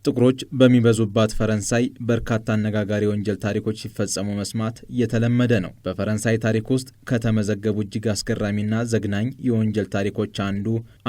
ጥቁሮች በሚበዙባት ፈረንሳይ በርካታ አነጋጋሪ የወንጀል ታሪኮች ሲፈጸሙ መስማት የተለመደ ነው። በፈረንሳይ ታሪክ ውስጥ ከተመዘገቡ እጅግ አስገራሚና ዘግናኝ የወንጀል ታሪኮች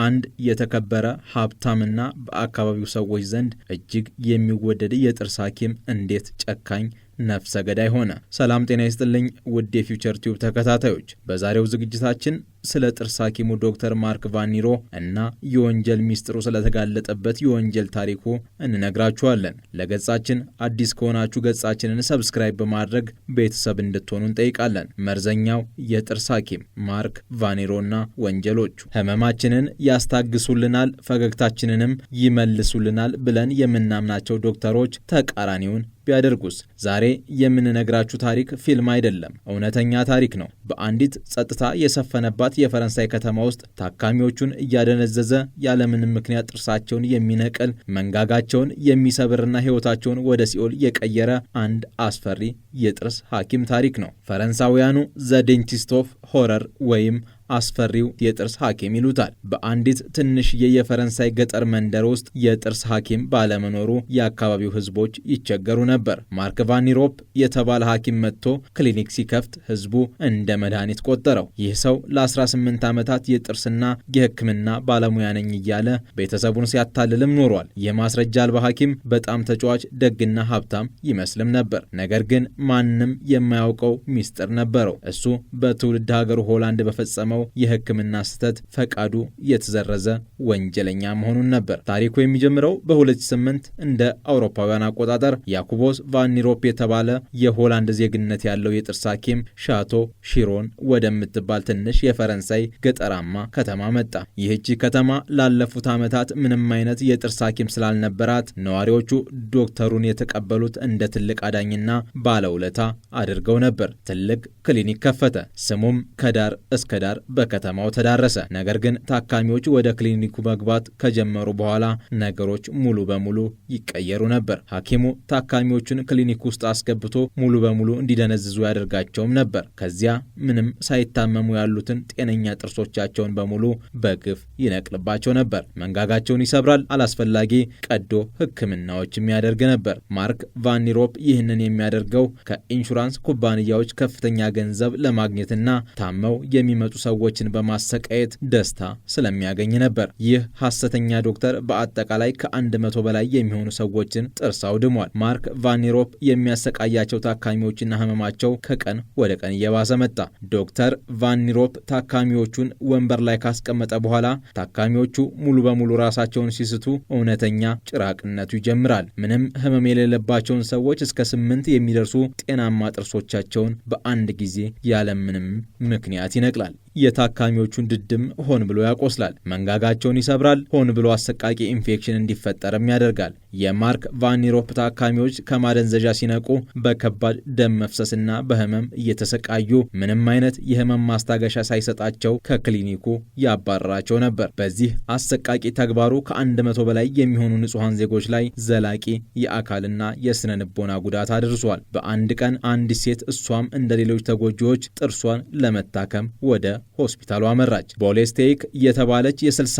አንድ የተከበረ ሀብታምና በአካባቢው ሰዎች ዘንድ እጅግ የሚወደድ የጥርስ ሐኪም እንዴት ጨካኝ ነፍሰ ገዳይ ሆነ። ሰላም ጤና ይስጥልኝ ውድ የፊውቸር ቲዩብ ተከታታዮች፣ በዛሬው ዝግጅታችን ስለ ጥርስ ሐኪሙ ዶክተር ማርክ ቫን ኒሮ እና የወንጀል ሚስጥሩ ስለተጋለጠበት የወንጀል ታሪኩ እንነግራችኋለን። ለገጻችን አዲስ ከሆናችሁ ገጻችንን ሰብስክራይብ በማድረግ ቤተሰብ እንድትሆኑ እንጠይቃለን። መርዘኛው የጥርስ ሐኪም ማርክ ቫን ኒሮና ወንጀሎቹ ህመማችንን ያስታግሱልናል፣ ፈገግታችንንም ይመልሱልናል ብለን የምናምናቸው ዶክተሮች ተቃራኒውን ቢያደርጉስ? ዛሬ የምንነግራችሁ ታሪክ ፊልም አይደለም፣ እውነተኛ ታሪክ ነው። በአንዲት ጸጥታ የሰፈነባት የፈረንሳይ ከተማ ውስጥ ታካሚዎቹን እያደነዘዘ ያለምንም ምክንያት ጥርሳቸውን የሚነቅል መንጋጋቸውን የሚሰብርና ሕይወታቸውን ወደ ሲኦል የቀየረ አንድ አስፈሪ የጥርስ ሐኪም ታሪክ ነው። ፈረንሳውያኑ ዘ ዴንቲስት ኦፍ ሆረር ወይም አስፈሪው የጥርስ ሐኪም ይሉታል። በአንዲት ትንሽዬ የፈረንሳይ ገጠር መንደር ውስጥ የጥርስ ሐኪም ባለመኖሩ የአካባቢው ሕዝቦች ይቸገሩ ነበር። ማርክ ቫን ኒሮ የተባለ ሐኪም መጥቶ ክሊኒክ ሲከፍት ሕዝቡ እንደ መድኃኒት ቆጠረው። ይህ ሰው ለ18 ዓመታት የጥርስና የሕክምና ባለሙያ ነኝ እያለ ቤተሰቡን ሲያታልልም ኖሯል። የማስረጃ አልባ ሐኪም በጣም ተጫዋች፣ ደግና ሀብታም ይመስልም ነበር። ነገር ግን ማንም የማያውቀው ሚስጥር ነበረው። እሱ በትውልድ ሀገሩ ሆላንድ በፈጸመው የሕክምና ስህተት ፈቃዱ የተዘረዘ ወንጀለኛ መሆኑን ነበር። ታሪኩ የሚጀምረው በ2008 እንደ አውሮፓውያን አቆጣጠር ያኩቦስ ቫን ኒሮ የተባለ የሆላንድ ዜግነት ያለው የጥርስ ሐኪም ሻቶ ሺሮን ወደምትባል ትንሽ የፈረንሳይ ገጠራማ ከተማ መጣ። ይህቺ ከተማ ላለፉት ዓመታት ምንም አይነት የጥርስ ሐኪም ስላልነበራት ነዋሪዎቹ ዶክተሩን የተቀበሉት እንደ ትልቅ አዳኝና ባለውለታ አድርገው ነበር። ትልቅ ክሊኒክ ከፈተ። ስሙም ከዳር እስከ ዳር በከተማው ተዳረሰ። ነገር ግን ታካሚዎች ወደ ክሊኒኩ መግባት ከጀመሩ በኋላ ነገሮች ሙሉ በሙሉ ይቀየሩ ነበር። ሐኪሙ ታካሚዎቹን ክሊኒክ ውስጥ አስገብቶ ሙሉ በሙሉ እንዲደነዝዙ ያደርጋቸውም ነበር። ከዚያ ምንም ሳይታመሙ ያሉትን ጤነኛ ጥርሶቻቸውን በሙሉ በግፍ ይነቅልባቸው ነበር። መንጋጋቸውን ይሰብራል። አላስፈላጊ ቀዶ ሕክምናዎችም ያደርግ ነበር። ማርክ ቫን ኒሮ ይህንን የሚያደርገው ከኢንሹራንስ ኩባንያዎች ከፍተኛ ገንዘብ ለማግኘትና ታመው የሚመጡ ሰዎችን በማሰቃየት ደስታ ስለሚያገኝ ነበር። ይህ ሐሰተኛ ዶክተር በአጠቃላይ ከ100 በላይ የሚሆኑ ሰዎችን ጥርስ አውድሟል። ማርክ ቫን ኒሮ የሚያሰቃያቸው ታካሚዎችና ህመማቸው ከቀን ወደ ቀን እየባሰ መጣ። ዶክተር ቫን ኒሮ ታካሚዎቹን ወንበር ላይ ካስቀመጠ በኋላ ታካሚዎቹ ሙሉ በሙሉ ራሳቸውን ሲስቱ እውነተኛ ጭራቅነቱ ይጀምራል። ምንም ህመም የሌለባቸውን ሰዎች እስከ 8 የሚደርሱ ጤናማ ጥርሶቻቸውን በአንድ ጊዜ ያለምንም ምክንያት ይነቅላል። የታካሚዎቹን ድድም ሆን ብሎ ያቆስላል። መንጋጋቸውን ይሰብራል። ሆን ብሎ አሰቃቂ ኢንፌክሽን እንዲፈጠርም ያደርጋል። የማርክ ቫን ኒሮ ታካሚዎች ከማደንዘዣ ሲነቁ በከባድ ደም መፍሰስና በህመም እየተሰቃዩ ምንም አይነት የህመም ማስታገሻ ሳይሰጣቸው ከክሊኒኩ ያባረራቸው ነበር። በዚህ አሰቃቂ ተግባሩ ከ100 በላይ የሚሆኑ ንጹሐን ዜጎች ላይ ዘላቂ የአካልና የስነ ልቦና ጉዳት አድርሷል። በአንድ ቀን አንዲት ሴት እሷም እንደ ሌሎች ተጎጂዎች ጥርሷን ለመታከም ወደ ሆስፒታሉ አመራች። ቦሌስቴይክ የተባለች የ65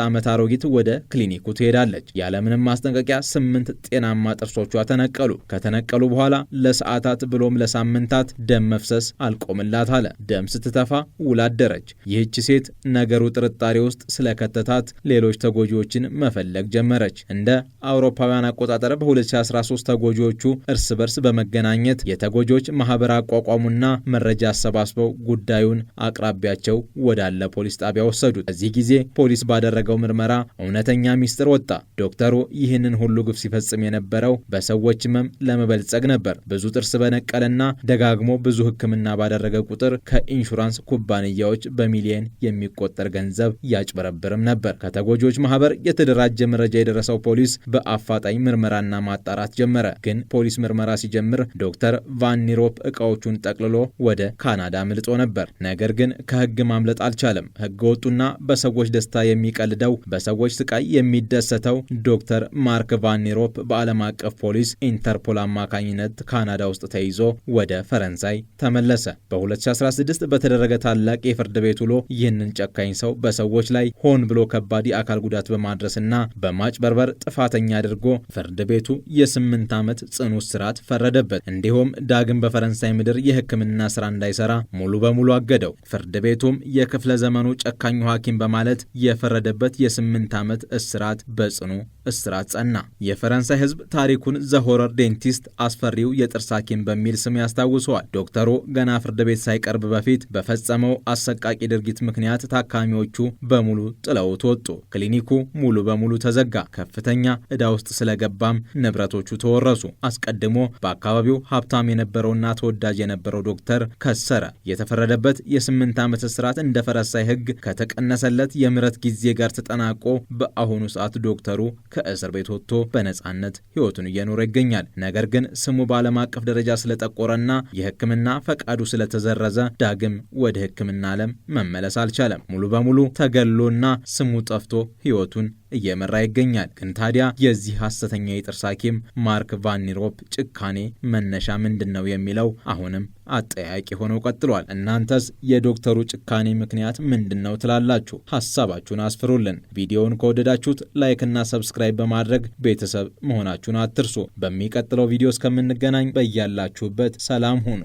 ዓመት አሮጊት ወደ ክሊኒኩ ትሄዳለች። ያለምንም ማስጠንቀቂያ 8 ጤናማ ጥርሶቿ ተነቀሉ። ከተነቀሉ በኋላ ለሰዓታት ብሎም ለሳምንታት ደም መፍሰስ አልቆምላት አለ። ደም ስትተፋ ውላ አደረች። ይህች ሴት ነገሩ ጥርጣሬ ውስጥ ስለከተታት ሌሎች ተጎጂዎችን መፈለግ ጀመረች። እንደ አውሮፓውያን አቆጣጠር በ2013 ተጎጂዎቹ እርስ በርስ በመገናኘት የተጎጂዎች ማህበር አቋቋሙና መረጃ አሰባስበው ጉዳዩን አቅራቢያቸው ወዳለ ፖሊስ ጣቢያ ወሰዱት። በዚህ ጊዜ ፖሊስ ባደረገው ምርመራ እውነተኛ ሚስጥር ወጣ። ዶክተሩ ይህንን ሁሉ ግፍ ሲፈጽም የነበረው በሰዎች ህመም ለመበልጸግ ነበር። ብዙ ጥርስ በነቀለና ደጋግሞ ብዙ ሕክምና ባደረገ ቁጥር ከኢንሹራንስ ኩባንያዎች በሚሊዮን የሚቆጠር ገንዘብ ያጭበረብርም ነበር። ከተጎጂዎች ማህበር የተደራጀ መረጃ የደረሰው ፖሊስ በአፋጣኝ ምርመራና ማጣራት ጀመረ። ግን ፖሊስ ምርመራ ሲጀምር ዶክተር ቫን ኒሮ ዕቃዎቹን ጠቅልሎ ወደ ካናዳ አምልጦ ነበር። ነገር ግን ከህግ ማምለጥ አልቻለም። ህገ ወጡና በሰዎች ደስታ የሚቀልደው በሰዎች ስቃይ የሚደሰተው ዶክተር ማርክ ቫን ኒሮፕ በዓለም አቀፍ ፖሊስ ኢንተርፖል አማካኝነት ካናዳ ውስጥ ተይዞ ወደ ፈረንሳይ ተመለሰ። በ2016 በተደረገ ታላቅ የፍርድ ቤት ውሎ ይህንን ጨካኝ ሰው በሰዎች ላይ ሆን ብሎ ከባድ የአካል ጉዳት በማድረስና በማጭበርበር ጥፋተኛ አድርጎ ፍርድ ቤቱ የ8 ዓመት ጽኑ እስራት ፈረደበት። እንዲሁም ዳግም በፈረንሳይ ምድር የሕክምና ስራ እንዳይሰራ ሙሉ በሙሉ አገደው። ፍርድ ቤቱም የክፍለ ዘመኑ ጨካኙ ሐኪም በማለት የፈረደበት የ8 ዓመት እስራት በጽኑ እስራት ጸና። የፈረንሳይ ህዝብ ታሪኩን ዘሆረር ዴንቲስት አስፈሪው የጥርስ ሐኪም በሚል ስም ያስታውሰዋል። ዶክተሩ ገና ፍርድ ቤት ሳይቀርብ በፊት በፈጸመው አሰቃቂ ድርጊት ምክንያት ታካሚዎቹ በሙሉ ጥለውት ወጡ። ክሊኒኩ ሙሉ በሙሉ ተዘጋ። ከፍተኛ ዕዳ ውስጥ ስለገባም ንብረቶቹ ተወረሱ። አስቀድሞ በአካባቢው ሀብታም የነበረውና ተወዳጅ የነበረው ዶክተር ከሰረ። የተፈረደበት የ8 ዓመት እስራት እንደ ፈረንሳይ ህግ ከተቀነሰለት የምህረት ጊዜ ጋር ተጠናቆ በአሁኑ ሰዓት ዶክተሩ ከእስር ቤት ወጥቶ በነጻነት ህይወቱን እየኖረ ይገኛል። ነገር ግን ስሙ በዓለም አቀፍ ደረጃ ስለጠቆረና የህክምና ፈቃዱ ስለተዘረዘ ዳግም ወደ ህክምና ዓለም መመለስ አልቻለም። ሙሉ በሙሉ ተገሎና ስሙ ጠፍቶ ህይወቱን እየመራ ይገኛል። ግን ታዲያ የዚህ ሐሰተኛ የጥርስ ሐኪም ማርክ ቫን ኒሮፕ ጭካኔ መነሻ ምንድነው የሚለው አሁንም አጠያቂ ሆኖ ቀጥሏል። እናንተስ የዶክተሩ ጭካኔ ምክንያት ምንድነው ትላላችሁ? ሐሳባችሁን አስፍሩልን። ቪዲዮውን ከወደዳችሁት ላይክና ሰብስክራይብ በማድረግ ቤተሰብ መሆናችሁን አትርሱ። በሚቀጥለው ቪዲዮ እስከምንገናኝ በያላችሁበት ሰላም ሁኑ።